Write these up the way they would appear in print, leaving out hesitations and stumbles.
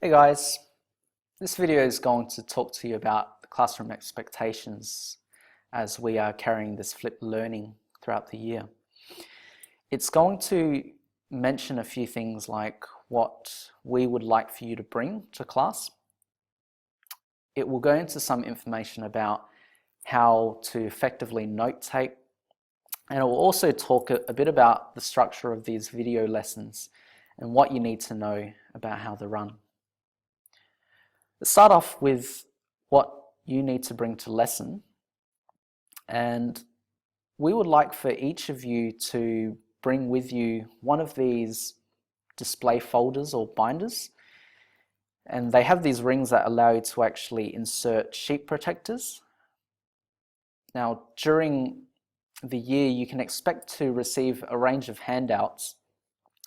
Hey guys, this video is going to talk to you about the classroom expectations as we are carrying this flipped learning throughout the year. It's going to mention a few things like what we would like for you to bring to class. It will go into some information about how to effectively note take, and it will also talk a bit about the structure of these video lessons and what you need to know about how they run. Let's start off with what you need to bring to lesson, and we would like for each of you to bring with you one of these display folders or binders, and they have these rings that allow you to actually insert sheet protectors. Now during the year you can expect to receive a range of handouts,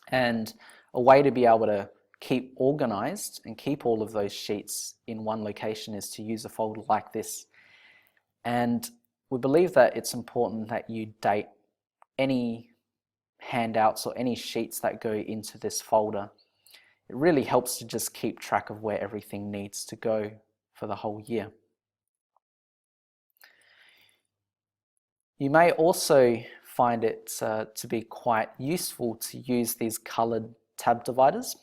and a way to be able to keep organized and keep all of those sheets in one location is to use a folder like this. And we believe that it's important that you date any handouts or any sheets that go into this folder. It really helps to just keep track of where everything needs to go for the whole year. You may also find it to be quite useful to use these colored tab dividers.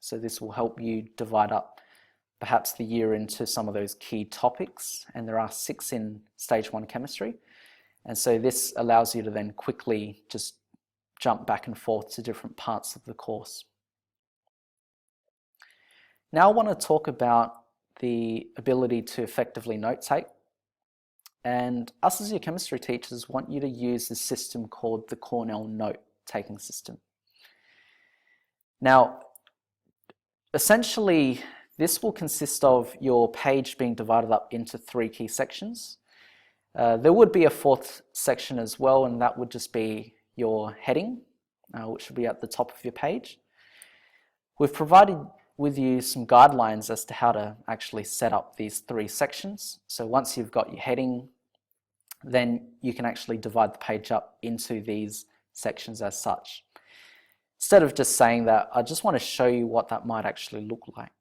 So this will help you divide up perhaps the year into some of those key topics, and there are 6 in stage 1 chemistry, and so this allows you to then quickly just jump back and forth to different parts of the course. Now I want to talk about the ability to effectively note take, and us as your chemistry teachers want you to use this system called the Cornell note taking system. Now essentially, this will consist of your page being divided up into 3 key sections. There would be a 4th section as well, and that would just be your heading, which will be at the top of your page. We've provided with you some guidelines as to how to actually set up these 3 sections. So once you've got your heading, then you can actually divide the page up into these sections as such. Instead of just saying that, I just want to show you what that might actually look like.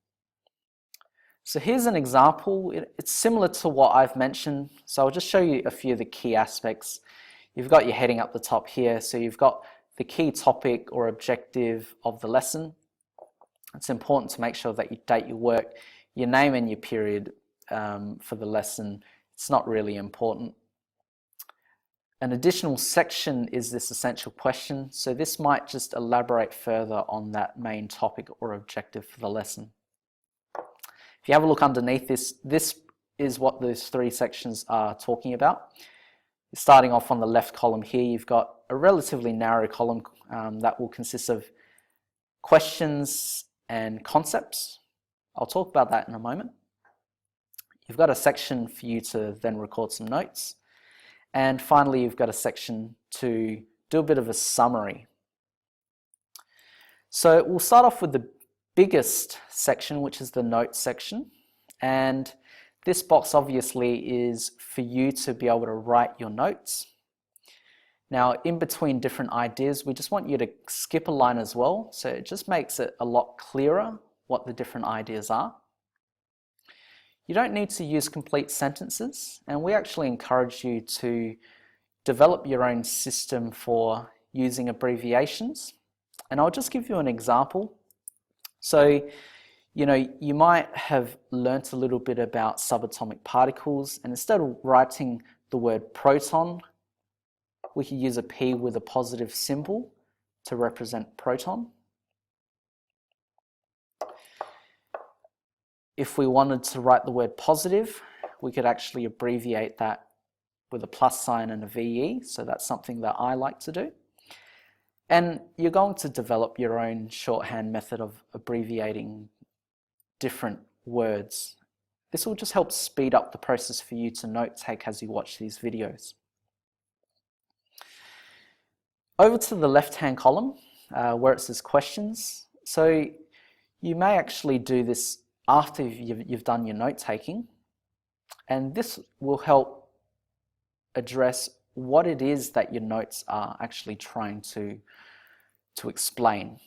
So here's an example. It's similar to what I've mentioned, so I'll just show you a few of the key aspects. You've got your heading up the top here, so you've got the key topic or objective of the lesson. It's important to make sure that you date your work, your name and your period for the lesson. It's not really important. An additional section is this essential question, so this might just elaborate further on that main topic or objective for the lesson. If you have a look underneath this, this is what those 3 sections are talking about. Starting off on the left column here, you've got a relatively narrow column that will consist of questions and concepts. I'll talk about that in a moment. You've got a section for you to then record some notes. And finally, you've got a section to do a bit of a summary. So we'll start off with the biggest section, which is the notes section. And this box obviously is for you to be able to write your notes. Now, in between different ideas, we just want you to skip a line as well. So it just makes it a lot clearer what the different ideas are. You don't need to use complete sentences, and we actually encourage you to develop your own system for using abbreviations. And I'll just give you an example. So, you might have learnt a little bit about subatomic particles, and instead of writing the word proton, we could use a P with a positive symbol to represent proton. If we wanted to write the word positive, we could actually abbreviate that with a plus sign and a VE, so that's something that I like to do. And you're going to develop your own shorthand method of abbreviating different words. This will just help speed up the process for you to note take as you watch these videos. Over to the left-hand column, where it says questions. So you may actually do this after you've done your note taking, and this will help address what it is that your notes are actually trying to explain.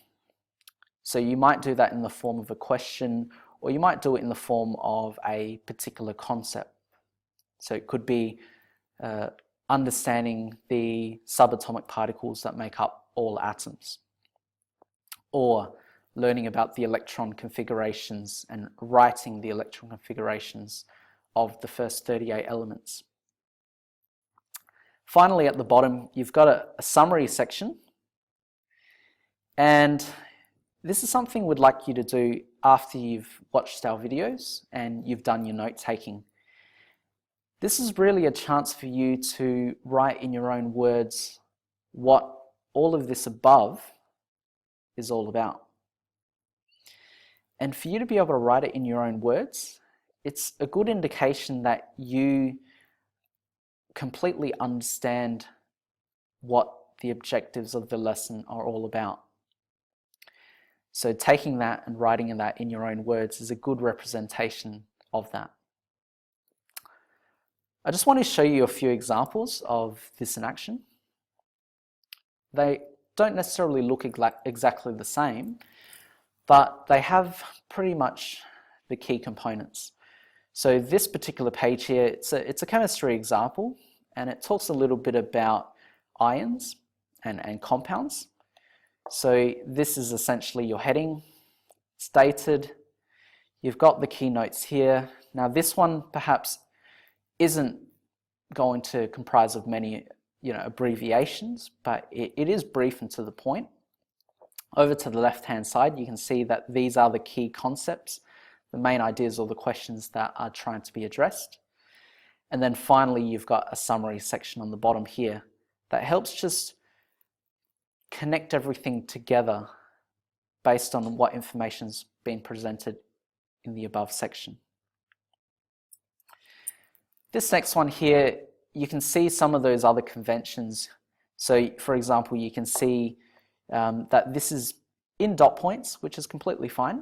So you might do that in the form of a question or you might do it in the form of a particular concept. So it could be understanding the subatomic particles that make up all atoms, or learning about the electron configurations and writing the electron configurations of the first 38 elements. Finally, at the bottom, you've got a summary section, and this is something we'd like you to do after you've watched our videos and you've done your note-taking. This is really a chance for you to write in your own words what all of this above is all about. And for you to be able to write it in your own words, it's a good indication that you completely understand what the objectives of the lesson are all about. So taking that and writing that in your own words is a good representation of that. I just want to show you a few examples of this in action. They don't necessarily look exactly the same, but they have pretty much the key components. So this particular page here, it's a chemistry example, and it talks a little bit about ions and compounds. So this is essentially your heading. It's dated. You've got the keynotes here. Now this one perhaps isn't going to comprise of many abbreviations, but it is brief and to the point. Over to the left-hand side, you can see that these are the key concepts, the main ideas or the questions that are trying to be addressed. And then finally, you've got a summary section on the bottom here that helps just connect everything together based on what information's been presented in the above section. This next one here, you can see some of those other conventions. So for example, you can see that this is in dot points, which is completely fine.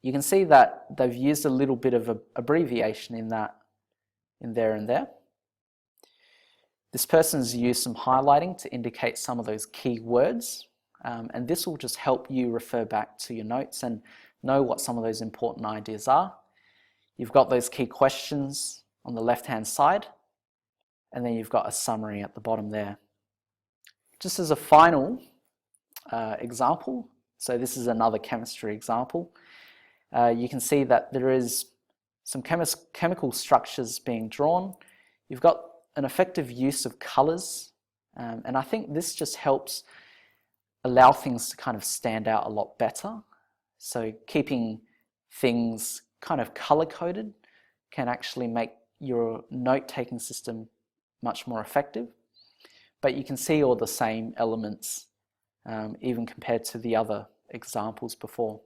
You can see that they've used a little bit of abbreviation in there and there. This person's used some highlighting to indicate some of those key words, and this will just help you refer back to your notes and know what some of those important ideas are. You've got those key questions on the left-hand side, and then you've got a summary at the bottom there. Just as a final example, so this is another chemistry example, you can see that there is some chemical structures being drawn. You've got an effective use of colors, and I think this just helps allow things to kind of stand out a lot better. So keeping things kind of color-coded can actually make your note-taking system much more effective. But you can see all the same elements even compared to the other examples before.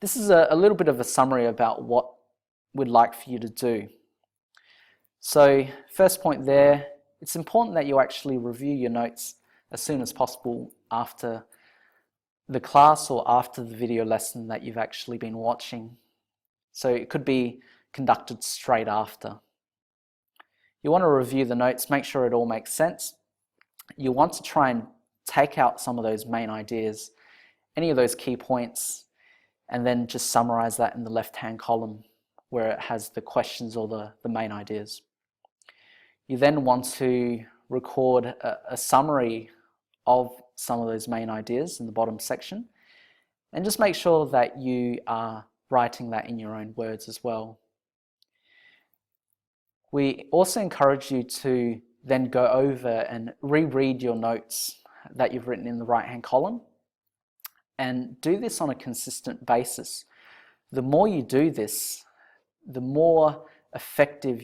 This is a little bit of a summary about what we'd like for you to do. So first point there, it's important that you actually review your notes as soon as possible after the class or after the video lesson that you've actually been watching. So it could be conducted straight after. You want to review the notes, make sure it all makes sense. You want to try and take out some of those main ideas, any of those key points, and then just summarize that in the left-hand column where it has the questions or the main ideas. You then want to record a summary of some of those main ideas in the bottom section, and just make sure that you are writing that in your own words as well. We also encourage you to then go over and reread your notes that you've written in the right-hand column, and do this on a consistent basis. The more you do this, the more effective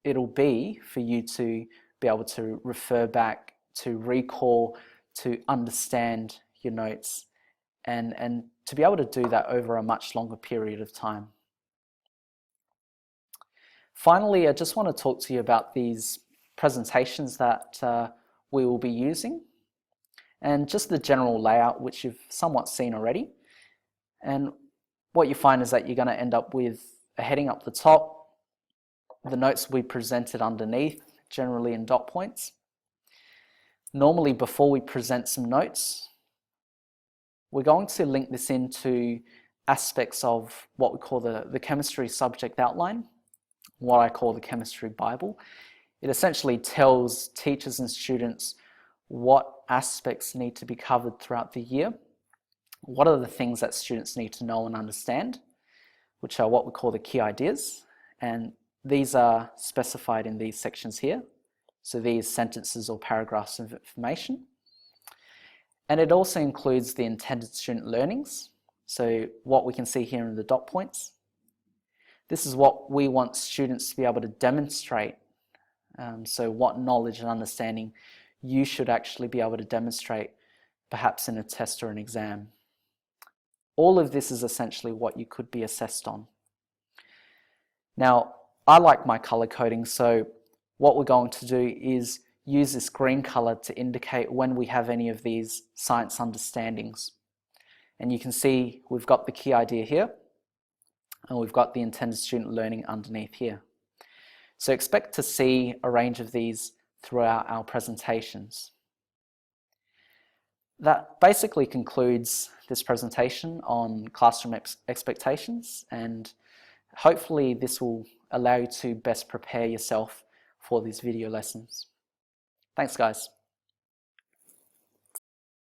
it'll be for you to be able to refer back, to recall, to understand your notes, and to be able to do that over a much longer period of time. Finally, I just want to talk to you about these presentations that we will be using, and just the general layout, which you've somewhat seen already. And what you find is that you're going to end up with a heading up the top, the notes will be presented underneath, generally in dot points. Normally, before we present some notes, we're going to link this into aspects of what we call the chemistry subject outline, what I call the chemistry Bible. It essentially tells teachers and students what aspects need to be covered throughout the year, what are the things that students need to know and understand, which are what we call the key ideas, and these are specified in these sections here. So these sentences or paragraphs of information. And it also includes the intended student learnings. So what we can see here in the dot points. This is what we want students to be able to demonstrate. So what knowledge and understanding you should actually be able to demonstrate, perhaps in a test or an exam. All of this is essentially what you could be assessed on. Now, I like my color coding, so what we're going to do is use this green color to indicate when we have any of these science understandings. And you can see we've got the key idea here, and we've got the intended student learning underneath here. So expect to see a range of these throughout our presentations. That basically concludes this presentation on classroom expectations, and hopefully this will allow you to best prepare yourself for these video lessons. Thanks, guys.